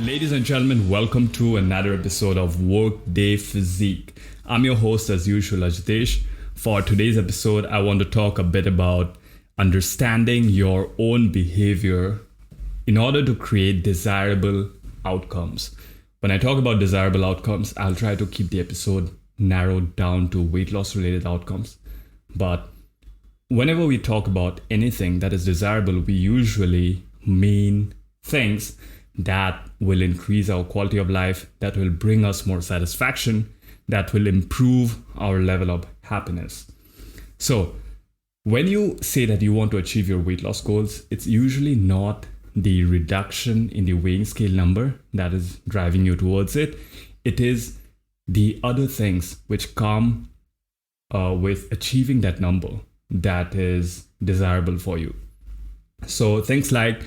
Ladies and gentlemen, welcome to another episode of Workday Physique. I'm your host as usual, Ajitesh. For today's episode, I want to talk a bit about understanding your own behavior in order to create desirable outcomes. When I talk about desirable outcomes, I'll try to keep the episode narrowed down to weight loss related outcomes. But whenever we talk about anything that is desirable, we usually mean things that will increase our quality of life, that will bring us more satisfaction, that will improve our level of happiness. So when you say that you want to achieve your weight loss goals, it's usually not the reduction in the weighing scale number that is driving you towards it. It is the other things which come with achieving that number that is desirable for you. So things like,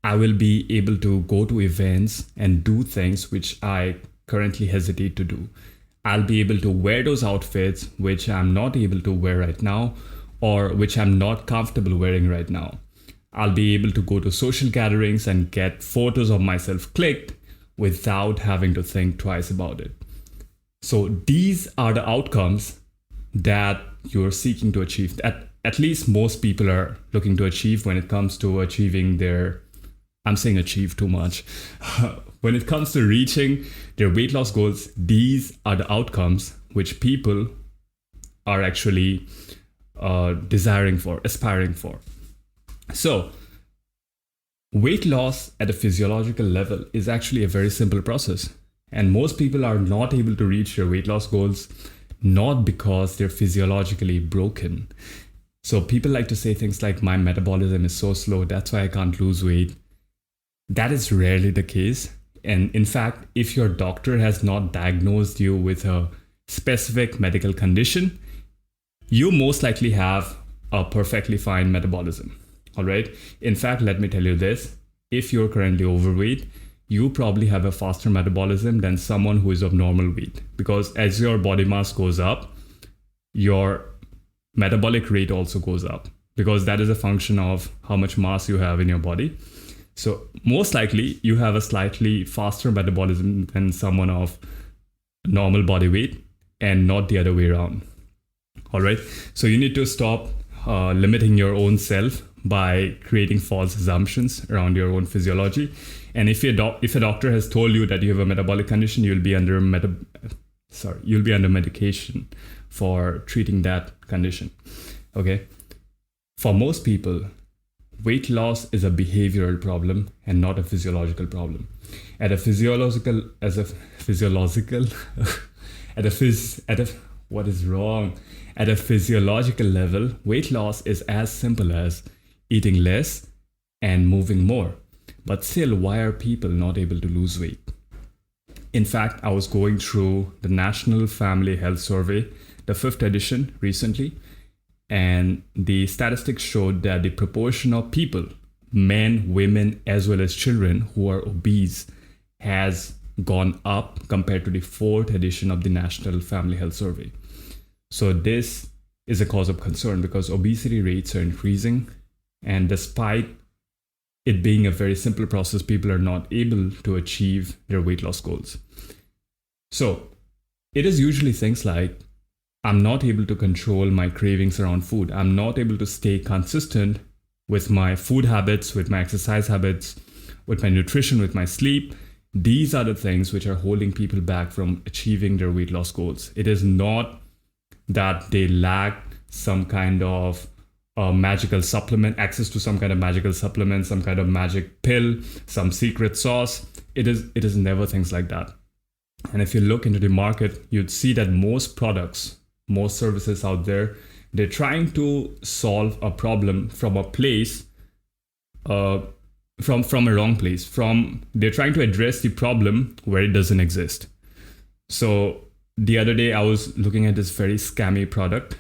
I will be able to go to events and do things which I currently hesitate to do. I'll be able to wear those outfits which I'm not able to wear right now, or which I'm not comfortable wearing right now. I'll be able to go to social gatherings and get photos of myself clicked without having to think twice about it. So these are the outcomes that you're seeking to achieve, that at least most people are looking to achieve when it comes to achieving their, I'm saying achieve too much. When it comes to reaching their weight loss goals, these are the outcomes which people are actually desiring for, aspiring for. So weight loss at a physiological level is actually a very simple process. And most people are not able to reach their weight loss goals, not because they're physiologically broken. So people like to say things like, my metabolism is so slow, that's why I can't lose weight. That is rarely the case. And in fact, if your doctor has not diagnosed you with a specific medical condition, you most likely have a perfectly fine metabolism. All right. In fact, let me tell you this. If you're currently overweight, you probably have a faster metabolism than someone who is of normal weight. Because as your body mass goes up, your metabolic rate also goes up. Because that is a function of how much mass you have in your body. So most likely you have a slightly faster metabolism than someone of normal body weight, and not the other way around. All right. So you need to stop limiting your own self by creating false assumptions around your own physiology. And if a doctor has told you that you have a metabolic condition, you'll be under medication for treating that condition. Okay. For most people, weight loss is a behavioral problem and not a physiological problem. At a physiological level, weight loss is as simple as eating less and moving more. But still, why are people not able to lose weight? In fact, I was going through the National Family Health Survey, the 5th edition recently, and the statistics showed that the proportion of people, men, women, as well as children who are obese has gone up compared to the 4th edition of the National Family Health Survey. So this is a cause of concern because obesity rates are increasing, and despite it being a very simple process, people are not able to achieve their weight loss goals. So it is usually things like, I'm not able to control my cravings around food. I'm not able to stay consistent with my food habits, with my exercise habits, with my nutrition, with my sleep. These are the things which are holding people back from achieving their weight loss goals. It is not that they lack some kind of magical supplement, access to some kind of magical supplement, some kind of magic pill, some secret sauce. It is never things like that. And if you look into the market, you'd see that most products, most services out there, they're trying to solve a problem from a place, from a wrong place. They're trying to address the problem where it doesn't exist. So the other day I was looking at this very scammy product.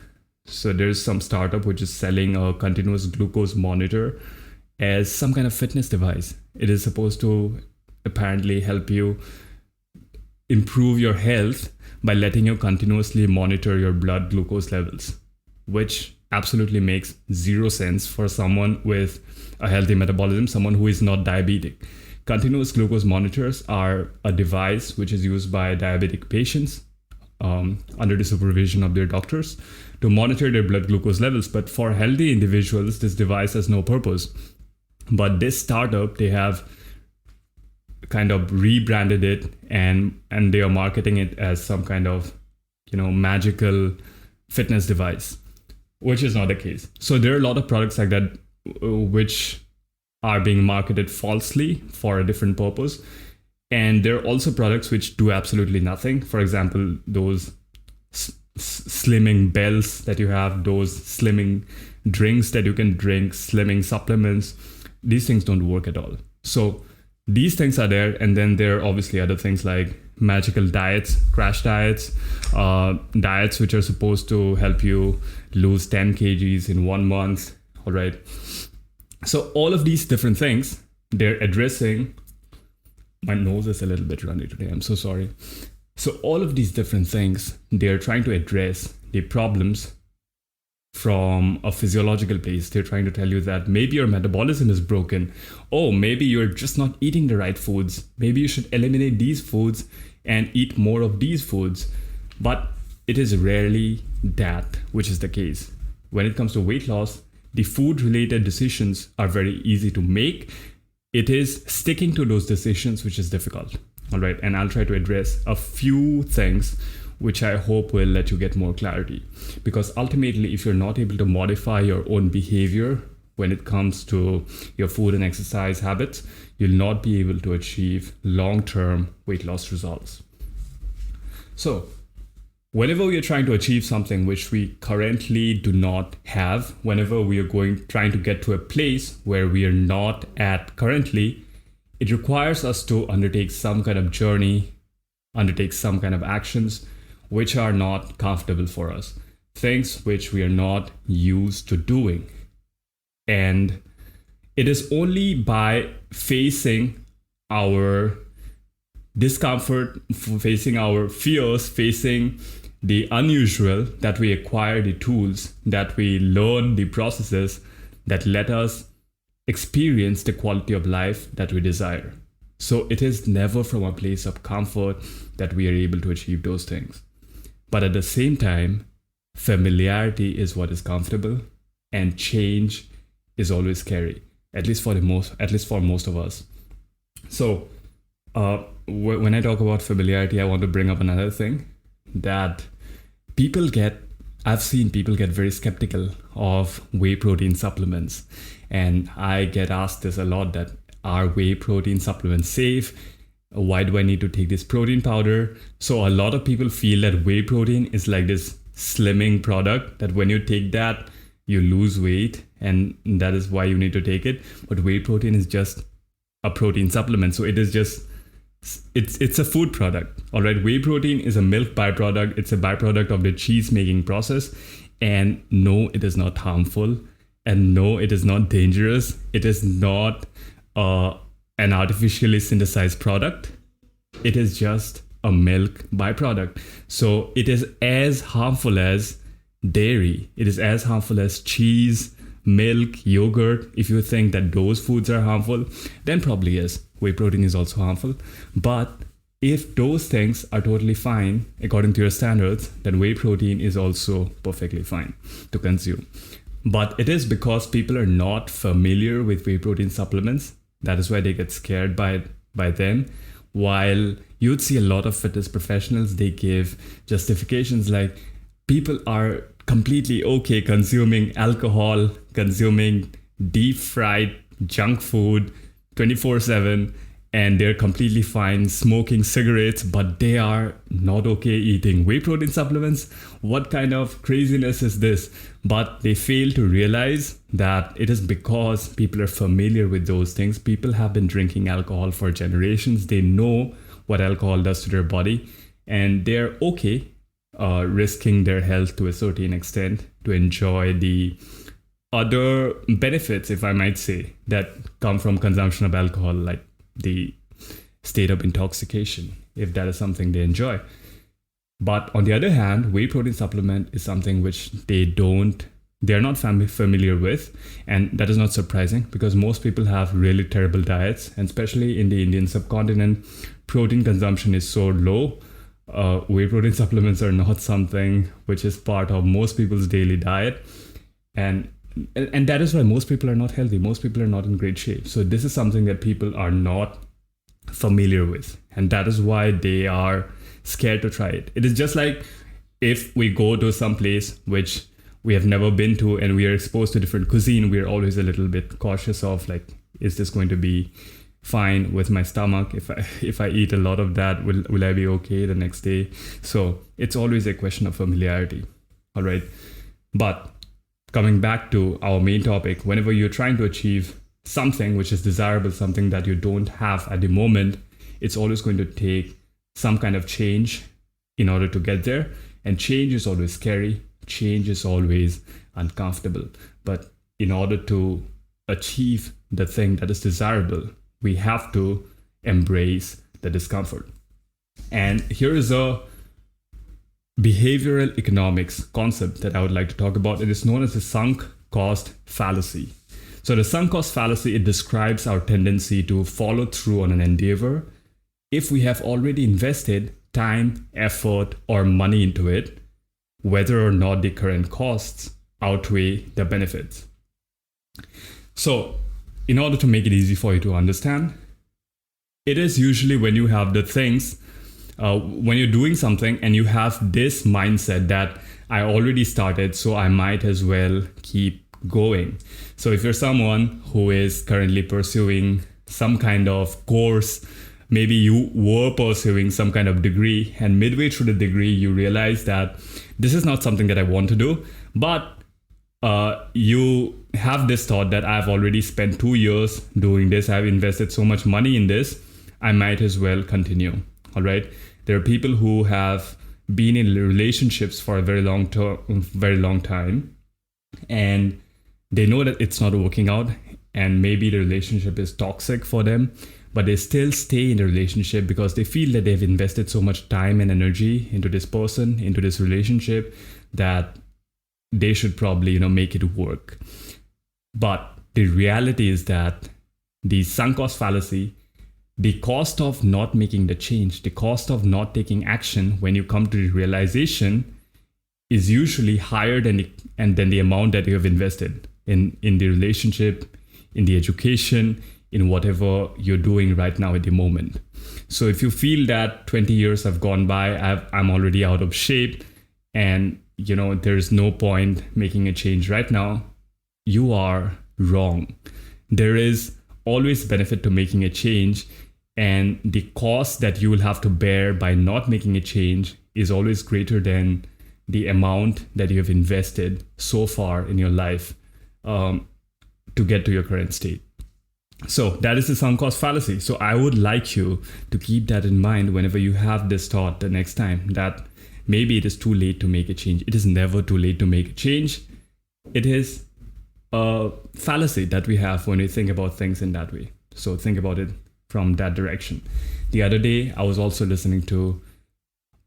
So there's some startup which is selling a continuous glucose monitor as some kind of fitness device. It is supposed to apparently help you improve your health by letting you continuously monitor your blood glucose levels, which absolutely makes zero sense for someone with a healthy metabolism, someone who is not diabetic. continuous glucose monitors are a device which is used by diabetic patients under the supervision of their doctors to monitor their blood glucose levels. But for healthy individuals, this device has no purpose. But this startup, they have kind of rebranded it and they are marketing it as some kind of, magical fitness device, which is not the case. So there are a lot of products like that which are being marketed falsely for a different purpose. And there are also products which do absolutely nothing. For example, those slimming bells that you have, those slimming drinks that you can drink, slimming supplements, these things don't work at all. So these things are there. And then there are obviously other things like magical diets, crash diets, diets which are supposed to help you lose 10 kgs in 1 month. All right. So all of these different things, they're addressing. My nose is a little bit runny today. I'm so sorry. So all of these different things, they're trying to address the problems from a physiological place. They're trying to tell you that maybe your metabolism is broken. Oh, maybe you're just not eating the right foods. Maybe you should eliminate these foods and eat more of these foods. But it is rarely that which is the case. When it comes to weight loss, the food-related decisions are very easy to make. It is sticking to those decisions which is difficult. All right. And I'll try to address a few things which I hope will let you get more clarity. Because ultimately, if you're not able to modify your own behavior when it comes to your food and exercise habits, you'll not be able to achieve long-term weight loss results. So whenever we are trying to achieve something which we currently do not have, whenever we are trying to get to a place where we are not at currently, it requires us to undertake some kind of journey, undertake some kind of actions which are not comfortable for us, things which we are not used to doing. And it is only by facing our discomfort, facing our fears, facing the unusual, that we acquire the tools, that we learn the processes that let us experience the quality of life that we desire. So it is never from a place of comfort that we are able to achieve those things. But at the same time, familiarity is what is comfortable, and change is always scary, at least for most of us. So when I talk about familiarity, I want to bring up another thing that I've seen people get very skeptical of whey protein supplements. And I get asked this a lot, that are whey protein supplements safe? Why do I need to take this protein powder? So a lot of people feel that whey protein is like this slimming product, that when you take that, you lose weight, and that is why you need to take it. But whey protein is just a protein supplement. So it is just, it's a food product. All right. Whey protein is a milk byproduct. It's a byproduct of the cheese making process. And no, it is not harmful. And no, it is not dangerous. It is not an artificially synthesized product. It is just a milk byproduct. So it is as harmful as dairy. It is as harmful as cheese, milk, yogurt. If you think that those foods are harmful, then probably yes, whey protein is also harmful. But if those things are totally fine according to your standards, then whey protein is also perfectly fine to consume. But it is because people are not familiar with whey protein supplements. That is why they get scared by them. While you'd see a lot of fitness professionals, they give justifications like people are completely okay consuming alcohol, consuming deep fried junk food 24/7, and they're completely fine smoking cigarettes, but they are not okay eating whey protein supplements. What kind of craziness is this? But they fail to realize that it is because people are familiar with those things. People have been drinking alcohol for generations. They know what alcohol does to their body, and they're okay risking their health to a certain extent to enjoy the other benefits, if I might say, that come from consumption of alcohol, like the state of intoxication, if that is something they enjoy. But on the other hand, whey protein supplement is something which they don't they're not familiar with. And that is not surprising because most people have really terrible diets, and especially in the Indian subcontinent, protein consumption is so low. Whey protein supplements are not something which is part of most people's daily diet. And that is why most people are not healthy. Most people are not in great shape. So this is something that people are not familiar with. And that is why they are scared to try it. It is just like if we go to some place which we have never been to and we are exposed to different cuisine, we are always a little bit cautious of like, is this going to be fine with my stomach? If I eat a lot of that, will I be okay the next day? So it's always a question of familiarity. All right. But coming back to our main topic, whenever you're trying to achieve something which is desirable, something that you don't have at the moment, it's always going to take some kind of change in order to get there. And change is always scary. Change is always uncomfortable. But in order to achieve the thing that is desirable, we have to embrace the discomfort. And here is a behavioral economics concept that I would like to talk about. It is known as the sunk cost fallacy. So the sunk cost fallacy, it describes our tendency to follow through on an endeavor if we have already invested time, effort, or money into it, whether or not the current costs outweigh the benefits. So in order to make it easy for you to understand, it is usually when you have the things, when you're doing something and you have this mindset that I already started, so I might as well keep going. So if you're someone who is currently pursuing some kind of course, maybe you were pursuing some kind of degree, and midway through the degree, you realize that this is not something that I want to do, but you have this thought that I've already spent 2 years doing this. I've invested so much money in this. I might as well continue. All right. There are people who have been in relationships for a very long time, and they know that it's not working out, and maybe the relationship is toxic for them, but they still stay in the relationship because they feel that they've invested so much time and energy into this person, into this relationship, that they should probably, make it work. But the reality is that the sunk cost fallacy, the cost of not making the change, the cost of not taking action when you come to the realization is usually higher than the amount that you have invested in the relationship, in the education, in whatever you're doing right now at the moment. So if you feel that 20 years have gone by, I'm already out of shape, and there's no point making a change right now, you are wrong. There is always benefit to making a change, and the cost that you will have to bear by not making a change is always greater than the amount that you have invested so far in your life to get to your current state. So that is the sunk cost fallacy. So I would like you to keep that in mind whenever you have this thought the next time, that maybe it is too late to make a change. It is never too late to make a change. It is a fallacy that we have when we think about things in that way. So think about it from that direction. The other day, I was also listening to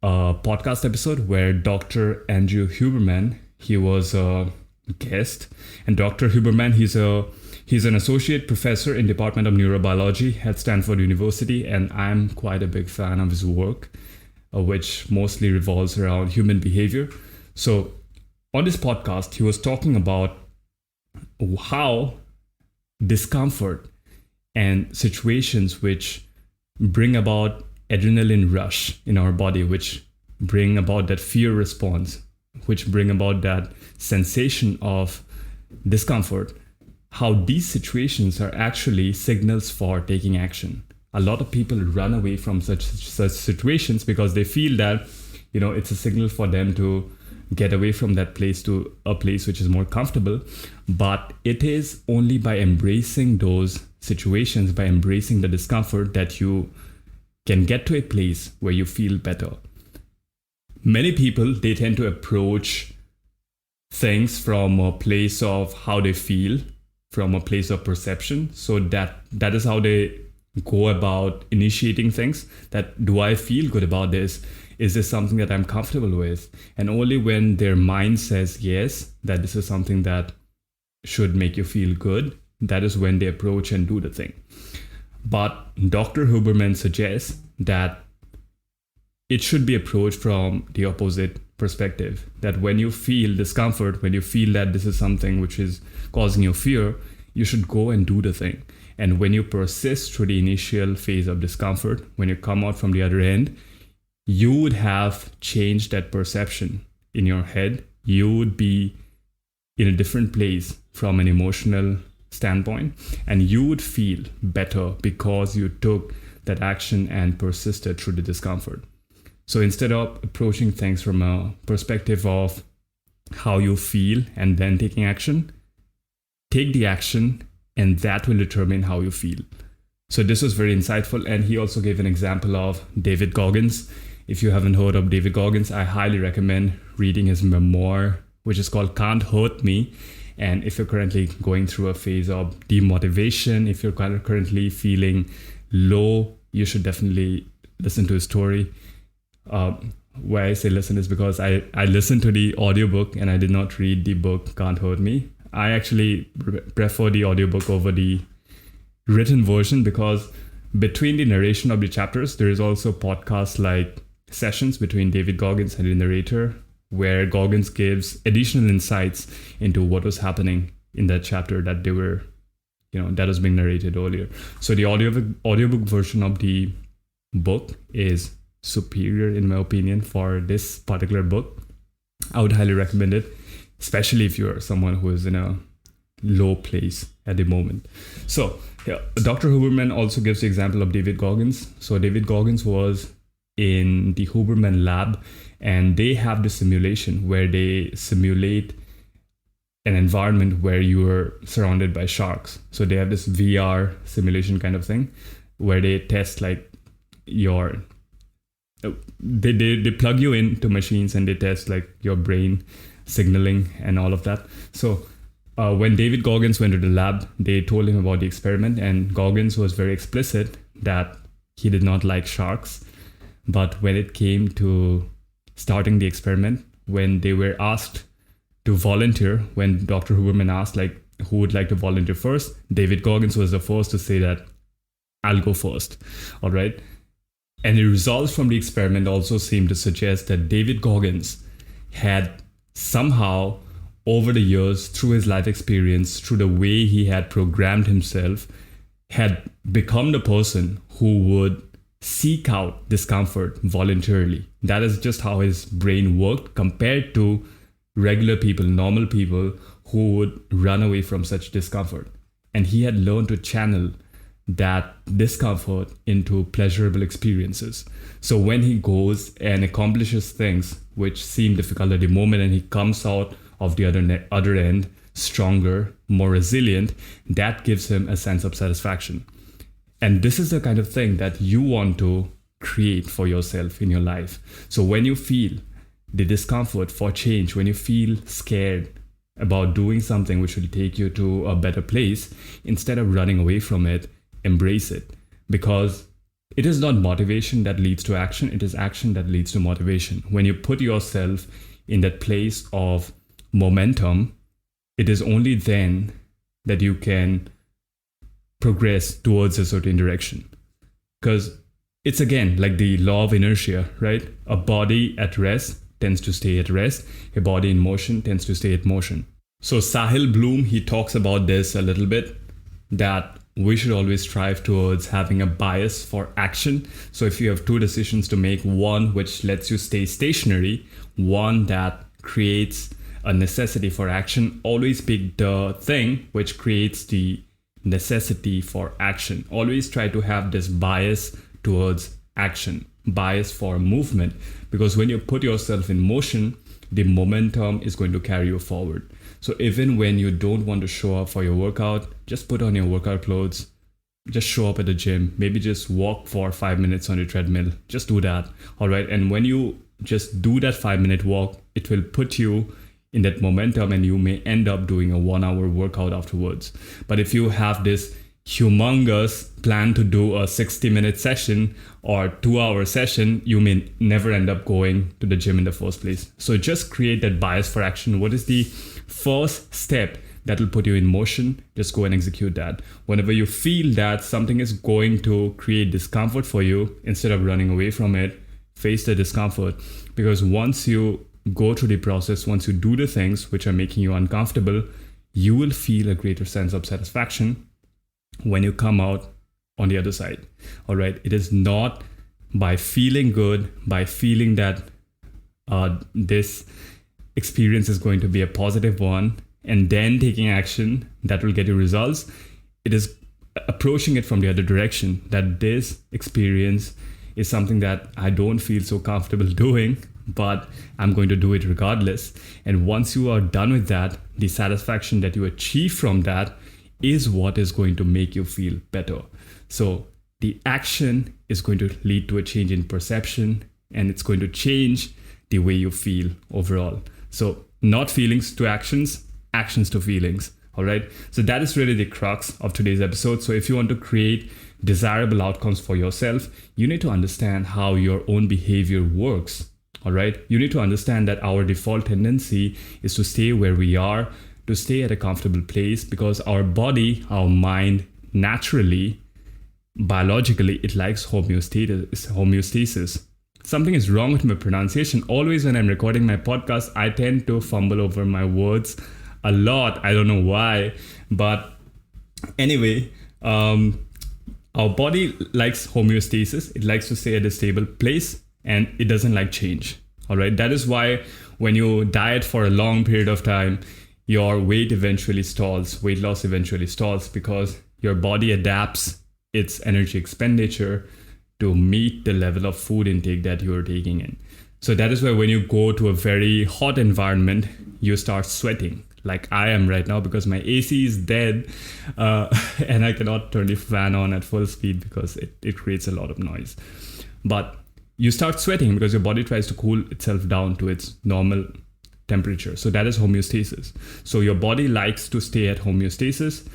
a podcast episode where Dr. Andrew Huberman, he was a guest. And Dr. Huberman, he's an associate professor in Department of Neurobiology at Stanford University, and I'm quite a big fan of his work, which mostly revolves around human behavior. So on this podcast, he was talking about how discomfort and situations which bring about adrenaline rush in our body, which bring about that fear response, which bring about that sensation of discomfort, how these situations are actually signals for taking action. A lot of people run away from such situations because they feel that, it's a signal for them to get away from that place to a place which is more comfortable. But it is only by embracing those situations, by embracing the discomfort, that you can get to a place where you feel better. Many people, they tend to approach things from a place of how they feel, from a place of perception. So that is how they go about initiating things. That, do I feel good about this? Is this something that I'm comfortable with? And only when their mind says yes, that this is something that should make you feel good, that is when they approach and do the thing. But Dr. Huberman suggests that it should be approached from the opposite perspective. That when you feel discomfort, when you feel that this is something which is causing you fear, you should go and do the thing. And when you persist through the initial phase of discomfort, when you come out from the other end, you would have changed that perception in your head. You would be in a different place from an emotional standpoint, and you would feel better because you took that action and persisted through the discomfort. So instead of approaching things from a perspective of how you feel and then taking action, take the action and that will determine how you feel. So this was very insightful. And he also gave an example of David Goggins. If you haven't heard of David Goggins, I highly recommend reading his memoir, which is called Can't Hurt Me. And if you're currently going through a phase of demotivation, if you're currently feeling low, you should definitely listen to his story. Why I say listen is because I listened to the audiobook and I did not read the book Can't Hurt Me. I actually prefer the audiobook over the written version because between the narration of the chapters, there is also podcast-like sessions between David Goggins and the narrator, where Goggins gives additional insights into what was happening in that chapter that they were, that was being narrated earlier. So the audiobook version of the book is superior, in my opinion, for this particular book. I would highly recommend it, especially if you're someone who is in a low place at the moment. So yeah, Dr. Huberman also gives the example of David Goggins. So David Goggins was in the Huberman lab, and they have this simulation where they simulate an environment where you are surrounded by sharks. So they have this VR simulation kind of thing where they test like your they plug you into machines and they test like your brain signaling and all of that. So when David Goggins went to the lab, they told him about the experiment, and Goggins was very explicit that he did not like sharks. But when it came to starting the experiment, when they were asked to volunteer, when Dr. Huberman asked like who would like to volunteer first, David Goggins was the first to say that I'll go first. All right. And the results from the experiment also seem to suggest that David Goggins had somehow, over the years, through his life experience, through the way he had programmed himself, had become the person who would seek out discomfort voluntarily. That is just how his brain worked compared to regular people, normal people who would run away from such discomfort. And he had learned to channel that discomfort into pleasurable experiences. So when he goes and accomplishes things which seem difficult at the moment, and he comes out of the other end stronger, more resilient, that gives him a sense of satisfaction. And this is the kind of thing that you want to create for yourself in your life. So when you feel the discomfort for change, when you feel scared about doing something which will take you to a better place, instead of running away from it, embrace it. Because it is not motivation that leads to action, it is action that leads to motivation. When you put yourself in that place of momentum, it is only then that you can progress towards a certain direction. Because it's again like the law of inertia, right? A body at rest tends to stay at rest. A body in motion tends to stay at motion. So Sahil Bloom, he talks about this a little bit, that we should always strive towards having a bias for action. So if you have two decisions to make, one which lets you stay stationary, one that creates a necessity for action, always pick the thing which creates the necessity for action. Always try to have this bias towards action, bias for movement, because when you put yourself in motion, the momentum is going to carry you forward. So even when you don't want to show up for your workout, just put on your workout clothes, just show up at the gym, maybe just walk for 5 minutes on your treadmill, just do that. All right. And when you just do that 5-minute walk, it will put you in that momentum and you may end up doing a 1-hour workout afterwards. But if you have this humongous plan to do a 60-minute session or 2-hour session, you may never end up going to the gym in the first place. So just create that bias for action. What is the first step that will put you in motion? Just go and execute that. Whenever you feel that something is going to create discomfort for you, instead of running away from it, face the discomfort. Because once you go through the process, once you do the things which are making you uncomfortable, you will feel a greater sense of satisfaction when you come out on the other side. All right. It is not by feeling good, by feeling that this experience is going to be a positive one, and then taking action that will get you results. It is approaching it from the other direction, that this experience is something that I don't feel so comfortable doing, but I'm going to do it regardless. And once you are done with that, the satisfaction that you achieve from that is what is going to make you feel better. So the action is going to lead to a change in perception, and it's going to change the way you feel overall. So not feelings to actions, actions to feelings. All right. So that is really the crux of today's episode. So if you want to create desirable outcomes for yourself, you need to understand how your own behavior works. All right. You need to understand that our default tendency is to stay where we are, to stay at a comfortable place, because our body, our mind, naturally, biologically, it likes homeostasis. Something is wrong with my pronunciation. Always when I'm recording my podcast, I tend to fumble over my words a lot. I don't know why, but anyway, our body likes homeostasis. It likes to stay at a stable place, and it doesn't like change. All right. That is why when you diet for a long period of time, your weight eventually stalls, weight loss eventually stalls, because your body adapts its energy expenditure to meet the level of food intake that you are taking in. So that is why when you go to a very hot environment, you start sweating, like I am right now, because my AC is dead and I cannot turn the fan on at full speed because it creates a lot of noise. But you start sweating because your body tries to cool itself down to its normal temperature. So that is homeostasis. So your body likes to stay at homeostasis,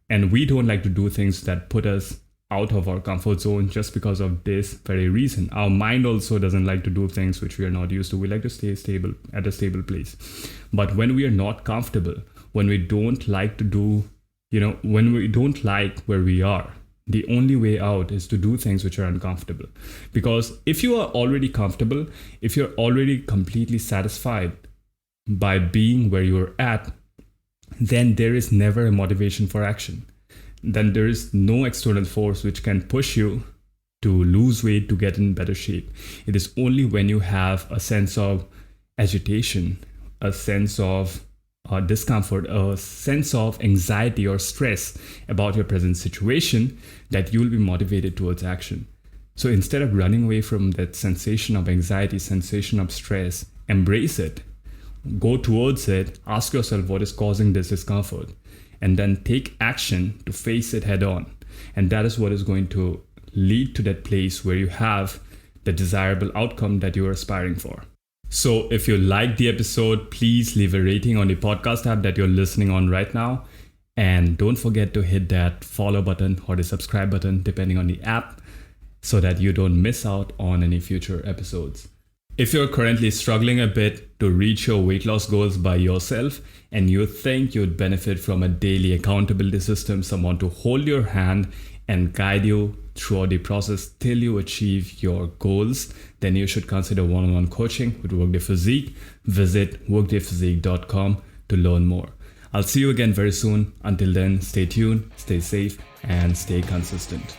and we don't like to do things that put us out of our comfort zone just because of this very reason. Our mind also doesn't like to do things which we are not used to. We like to stay stable at a stable place. But when we are not comfortable, when we don't like to do, when we don't like where we are, the only way out is to do things which are uncomfortable. Because if you are already comfortable, if you're already completely satisfied by being where you're at, then there is never a motivation for action. Then there is no external force which can push you to lose weight, to get in better shape. It is only when you have a sense of agitation, a sense of discomfort, a sense of anxiety or stress about your present situation that you will be motivated towards action. So instead of running away from that sensation of anxiety, sensation of stress, embrace it. Go towards it, ask yourself what is causing this discomfort, and then take action to face it head on. And that is what is going to lead to that place where you have the desirable outcome that you are aspiring for. So if you liked the episode, please leave a rating on the podcast app that you're listening on right now. And don't forget to hit that follow button or the subscribe button, depending on the app, so that you don't miss out on any future episodes. If you're currently struggling a bit to reach your weight loss goals by yourself, and you think you'd benefit from a daily accountability system, someone to hold your hand and guide you throughout the process till you achieve your goals, then you should consider one-on-one coaching with Workday Physique. Visit workdayphysique.com to learn more. I'll see you again very soon. Until then, stay tuned, stay safe, and stay consistent.